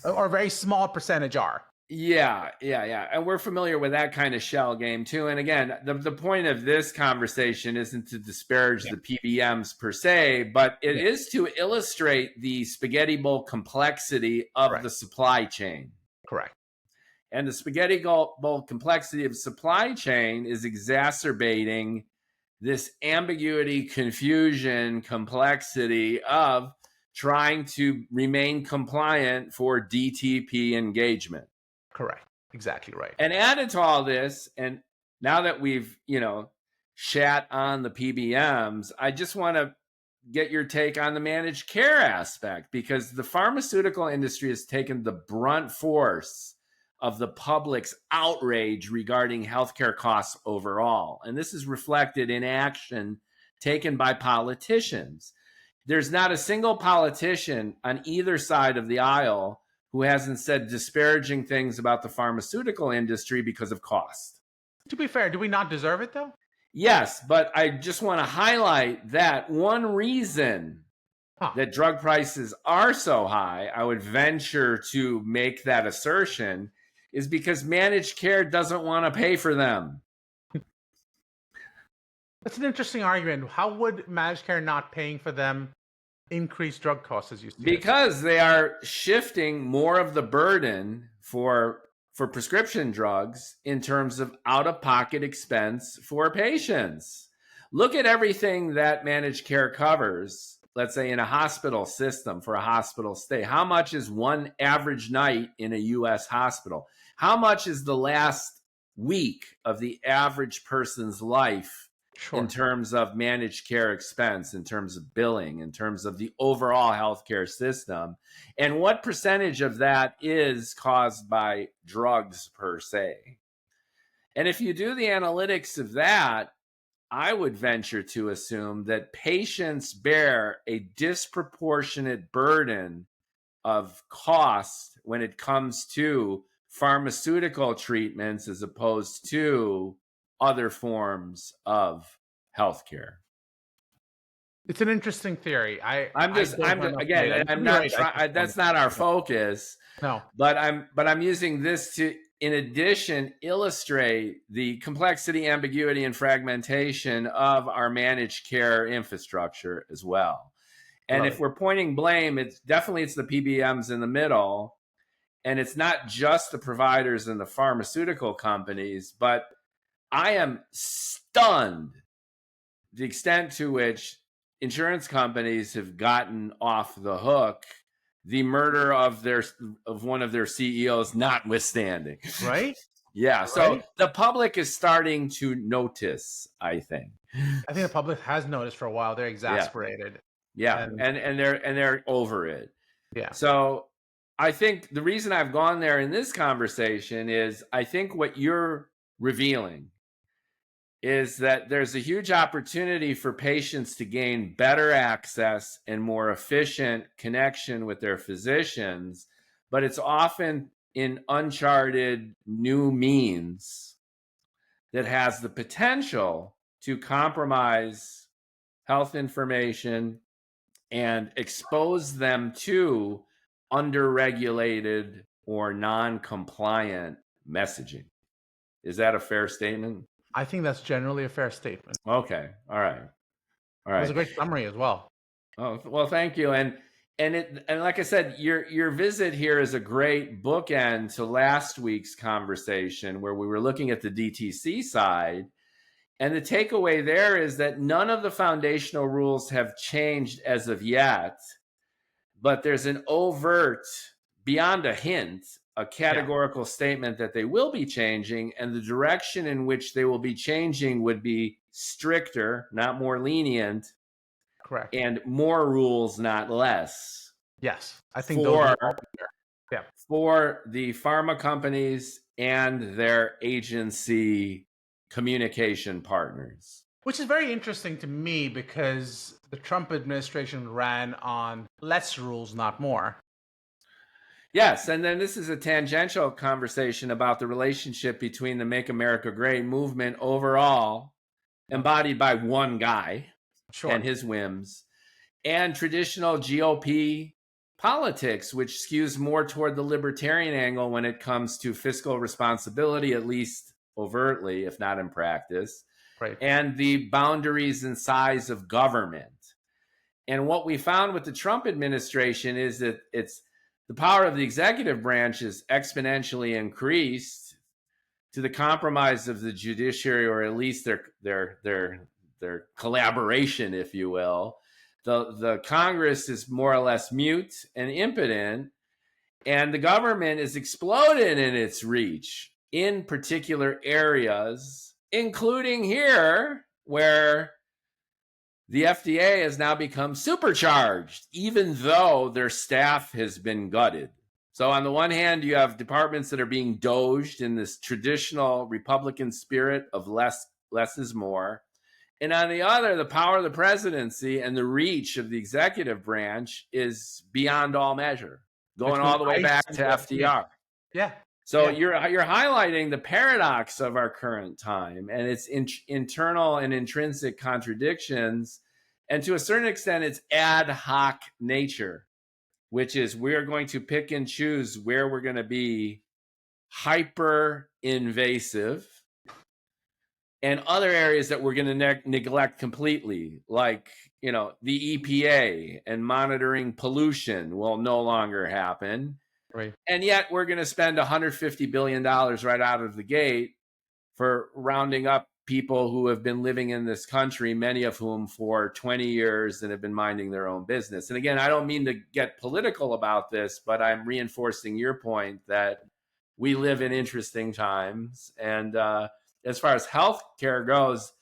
Speaker 2: Or a very small percentage are.
Speaker 1: Yeah. And we're familiar with that kind of shell game too. And again, the point of this conversation isn't to disparage the PBMs per se, but it is to illustrate the spaghetti bowl complexity of the supply chain.
Speaker 2: Correct.
Speaker 1: And the spaghetti bowl complexity of supply chain is exacerbating this ambiguity, confusion, complexity of trying to remain compliant for DTP engagement.
Speaker 2: Correct. Exactly right.
Speaker 1: And added to all this, and now that we've, shat on the PBMs, I just want to get your take on the managed care aspect, because the pharmaceutical industry has taken the brunt force of the public's outrage regarding healthcare costs overall. And this is reflected in action taken by politicians. There's not a single politician on either side of the aisle who hasn't said disparaging things about the pharmaceutical industry because of cost.
Speaker 2: To be fair, do we not deserve it though?
Speaker 1: Yes, but I just want to highlight that one reason that drug prices are so high, I would venture to make that assertion, is because managed care doesn't want to pay for them.
Speaker 2: That's an interesting argument. How would managed care not paying for them increase drug costs, as you see?
Speaker 1: Because they are shifting more of the burden for prescription drugs in terms of out-of-pocket expense for patients. Look at everything that managed care covers, let's say in a hospital system for a hospital stay. How much is one average night in a U.S. hospital? How much is the last week of the average person's life in terms of managed care expense, in terms of billing, in terms of the overall healthcare system? And what percentage of that is caused by drugs per se? And if you do the analytics of that, I would venture to assume that patients bear a disproportionate burden of cost when it comes to pharmaceutical treatments as opposed to other forms of healthcare.
Speaker 2: It's an interesting theory.
Speaker 1: That's not our focus.
Speaker 2: No.
Speaker 1: But I'm using this to, in addition, illustrate the complexity, ambiguity, and fragmentation of our managed care infrastructure as well. And if we're pointing blame, it's the PBMs in the middle. And it's not just the providers and the pharmaceutical companies, but I am stunned the extent to which insurance companies have gotten off the hook, the murder of one of their CEOs notwithstanding.
Speaker 2: Right?
Speaker 1: Yeah. So
Speaker 2: right?
Speaker 1: the public is starting to notice, I think.
Speaker 2: I think the public has noticed for a while. They're
Speaker 1: Yeah.
Speaker 2: exasperated,
Speaker 1: Yeah.
Speaker 2: and
Speaker 1: And they're over it.
Speaker 2: yeah,
Speaker 1: So I think the reason I've gone there in this conversation is I think what you're revealing is that there's a huge opportunity for patients to gain better access and more efficient connection with their physicians, but it's often in uncharted new means that has the potential to compromise health information and expose them to underregulated or non-compliant messaging. Is that a fair statement?
Speaker 2: I think that's generally a fair statement.
Speaker 1: Okay. All right. All
Speaker 2: It was a
Speaker 1: right.
Speaker 2: great summary as well.
Speaker 1: Oh, well, thank you. And like I said, your visit here is a great bookend to last week's conversation where we were looking at the DTC side. And the takeaway there is that none of the foundational rules have changed as of yet, but there's an overt, beyond a hint, a
Speaker 2: Yeah,
Speaker 1: categorical statement that they will be changing, and the direction in which they will be changing would be stricter, not more lenient,
Speaker 2: correct.
Speaker 1: and more rules, not less,
Speaker 2: Yes, I think those
Speaker 1: for
Speaker 2: will all be there. Yeah,
Speaker 1: for the pharma companies and their agency communication partners.
Speaker 2: which is very interesting to me because the Trump administration ran on less rules, not more.
Speaker 1: Yes, and then this is a tangential conversation about the relationship between the Make America Great movement overall, embodied by one guy and
Speaker 2: Sure.
Speaker 1: his whims, and traditional GOP politics, which skews more toward the libertarian angle when it comes to fiscal responsibility, at least overtly, if not in practice,
Speaker 2: Right.
Speaker 1: and the boundaries and size of government. And what we found with the Trump administration is that it's the power of the executive branch is exponentially increased to the compromise of the judiciary, or at least their collaboration, if you will. The Congress is more or less mute and impotent, and the government is exploded in its reach in particular areas, including here, where the FDA has now become supercharged, even though their staff has been gutted. So on the one hand, you have departments that are being doged in this traditional Republican spirit of less is more. And on the other, the power of the presidency and the reach of the executive branch is beyond all measure, going
Speaker 2: Between
Speaker 1: all the way
Speaker 2: ICE
Speaker 1: back
Speaker 2: and
Speaker 1: to
Speaker 2: the FDA.
Speaker 1: FDR.
Speaker 2: Yeah.
Speaker 1: So
Speaker 2: Yeah.
Speaker 1: you're highlighting the paradox of our current time and its internal and intrinsic contradictions, and to a certain extent, its ad hoc nature, which is we're going to pick and choose where we're going to be hyper invasive and other areas that we're going to neglect completely, like the EPA and monitoring pollution will no longer happen.
Speaker 2: Right.
Speaker 1: And yet we're going to spend $150 billion right out of the gate for rounding up people who have been living in this country, many of whom for 20 years and have been minding their own business. And again, I don't mean to get political about this, but I'm reinforcing your point that we live in interesting times. And as far as healthcare goes,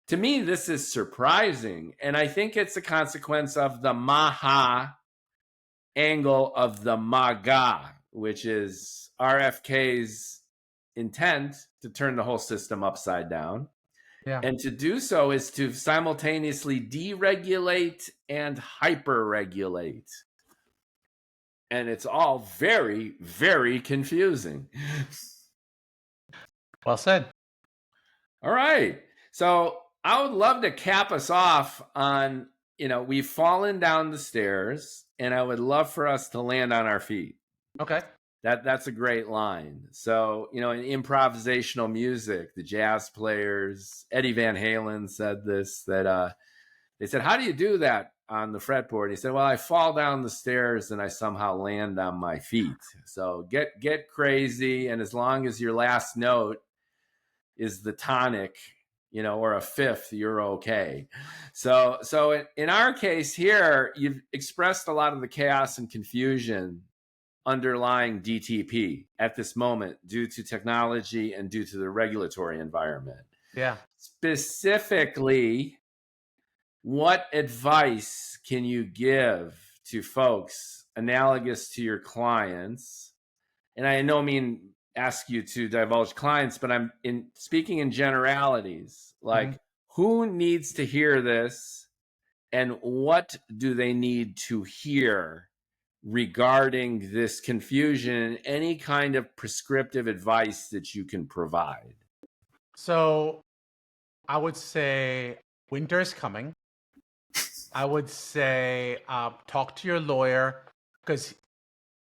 Speaker 1: to me, this is surprising. And I think it's a consequence of the Maha angle of the MAGA, which is RFK's intent to turn the whole system upside down.
Speaker 2: Yeah.
Speaker 1: And to do so is to simultaneously deregulate and hyper-regulate. And it's all very, very confusing.
Speaker 2: Well said.
Speaker 1: All right. So I would love to cap us off on, we've fallen down the stairs, and I would love for us to land on our feet.
Speaker 2: Okay.
Speaker 1: That's a great line. So, in improvisational music, the jazz players, Eddie Van Halen said this, that they said, how do you do that on the fretboard? He said, well, I fall down the stairs and I somehow land on my feet. So get crazy. And as long as your last note is the tonic, or a fifth, you're okay. So in our case here, you've expressed a lot of the chaos and confusion underlying DTP at this moment due to technology and due to the regulatory environment.
Speaker 2: Yeah.
Speaker 1: Specifically, what advice can you give to folks analogous to your clients? And I no mean ask you to divulge clients, but I'm speaking in generalities. Like, who needs to hear this, and what do they need to hear regarding this confusion? Any kind of prescriptive advice that you can provide?
Speaker 2: So I would say winter is coming. I would say talk to your lawyer because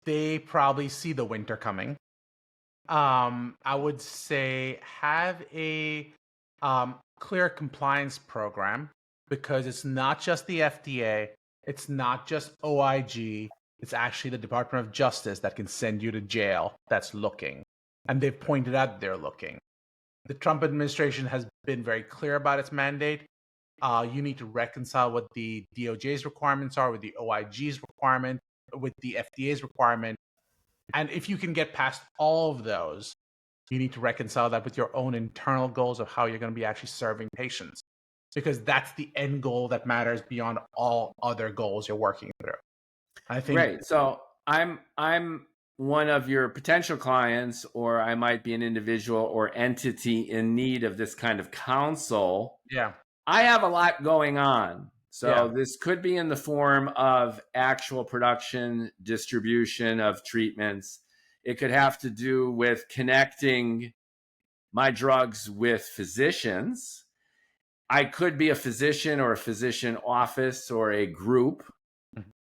Speaker 2: they probably see the winter coming. I would say have a clear compliance program because it's not just the FDA, it's not just OIG, it's actually the Department of Justice that can send you to jail that's looking. And they've pointed out they're looking. The Trump administration has been very clear about its mandate. You need to reconcile what the DOJ's requirements are with the OIG's requirement, with the FDA's requirement. And if you can get past all of those, you need to reconcile that with your own internal goals of how you're going to be actually serving patients, because that's the end goal that matters beyond all other goals you're working through. I think.
Speaker 1: Great. So I'm one of your potential clients, or I might be an individual or entity in need of this kind of counsel.
Speaker 2: Yeah.
Speaker 1: I have a lot going on. So
Speaker 2: Yeah.
Speaker 1: this could be in the form of actual production, distribution of treatments. It could have to do with connecting my drugs with physicians. I could be a physician or a physician office or a group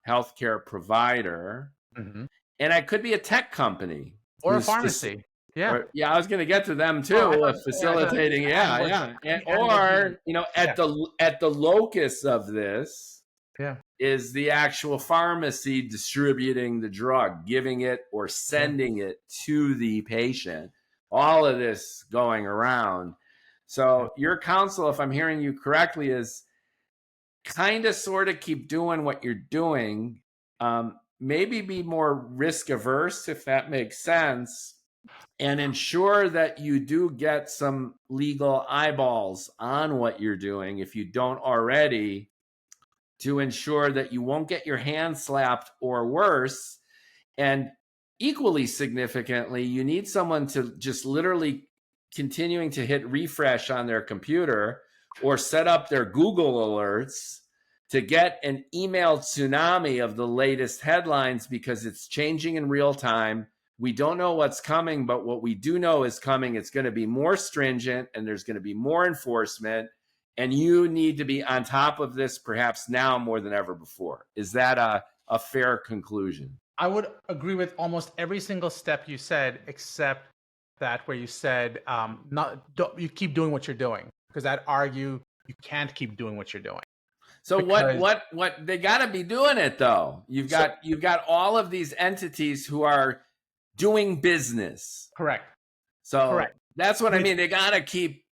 Speaker 1: healthcare provider. And I could be a tech company.
Speaker 2: Or a pharmacy.
Speaker 1: I was going to get to them too, facilitating. Or, at the locus of this is the actual pharmacy distributing the drug, giving it or sending it to the patient. All of this going around. So your counsel, if I'm hearing you correctly, is kind of sort of keep doing what you're doing. Maybe be more risk averse, if that makes sense, and ensure that you do get some legal eyeballs on what you're doing, if you don't already, to ensure that you won't get your hand slapped or worse. And equally significantly, you need someone to just literally continuing to hit refresh on their computer or set up their Google alerts to get an email tsunami of the latest headlines, because it's changing in real time. We don't know what's coming, but what we do know is coming. It's going to be more stringent, and there's going to be more enforcement, and you need to be on top of this perhaps now more than ever before. Is that a fair conclusion?
Speaker 2: I would agree with almost every single step you said, except that where you said you keep doing what you're doing, because I'd argue you can't keep doing what you're doing.
Speaker 1: So what they got to be doing it though. You've got all of these entities who are doing business.
Speaker 2: Correct.
Speaker 1: So
Speaker 2: correct.
Speaker 1: That's what I mean. They got to keep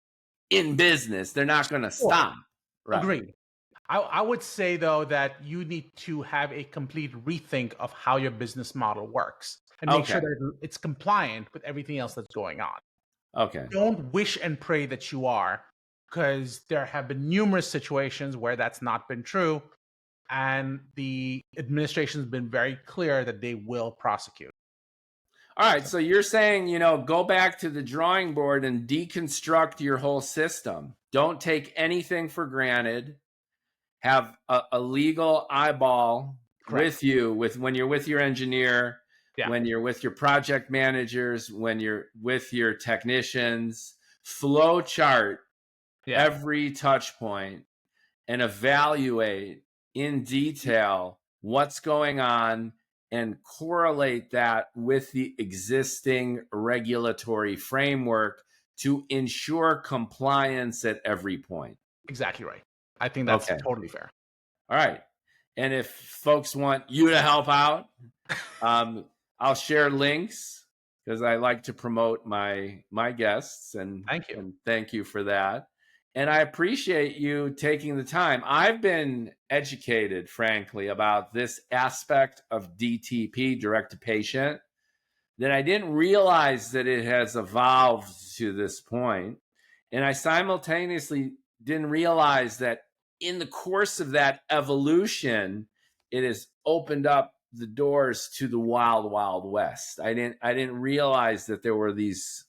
Speaker 1: in business. They're not going to stop.
Speaker 2: Right. Agreed. I would say though that you need to have a complete rethink of how your business model works and make sure that it's compliant with everything else that's going on.
Speaker 1: Okay.
Speaker 2: Don't wish and pray that you are, because there have been numerous situations where that's not been true, and the administration has been very clear that they will prosecute.
Speaker 1: All right, so you're saying, go back to the drawing board and deconstruct your whole system. Don't take anything for granted. Have a legal eyeball with you when you're with your engineer, when you're with your project managers, when you're with your technicians. Flow chart every touch point and evaluate in detail what's going on and correlate that with the existing regulatory framework to ensure compliance at every point.
Speaker 2: Exactly right. I think that's totally fair.
Speaker 1: All right. And if folks want you to help out, I'll share links, because I like to promote my guests, and
Speaker 2: thank you.
Speaker 1: And thank you for that. And I appreciate you taking the time. I've been educated, frankly, about this aspect of DTP, direct to patient, that I didn't realize that it has evolved to this point. And I simultaneously didn't realize that in the course of that evolution, it has opened up the doors to the wild, wild west. I didn't realize that there were these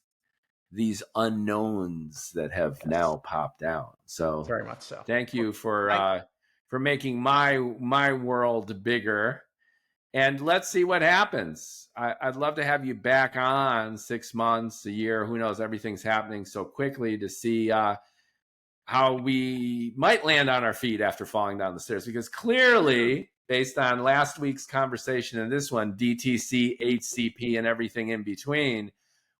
Speaker 1: unknowns that have now popped out. So
Speaker 2: Very much so.
Speaker 1: thank you for making my world bigger. And let's see what happens. I'd love to have you back on 6 months, a year, who knows, everything's happening so quickly, to see how we might land on our feet after falling down the stairs. Because clearly, based on last week's conversation and this one, DTC, HCP, and everything in between,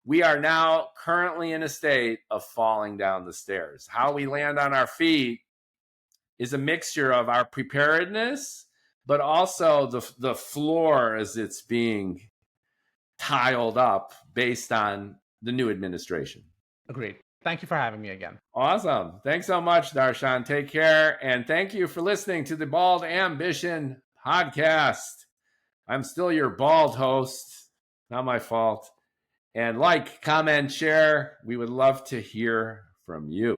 Speaker 1: we are now currently in a state of falling down the stairs. How we land on our feet is a mixture of our preparedness, but also the floor as it's being tiled up based on the new administration.
Speaker 2: Agreed. Thank you for having me again.
Speaker 1: Awesome. Thanks so much, Darshan. Take care. And thank you for listening to the Bald Ambition podcast. I'm still your bald host. Not my fault. And like, comment, share. We would love to hear from you.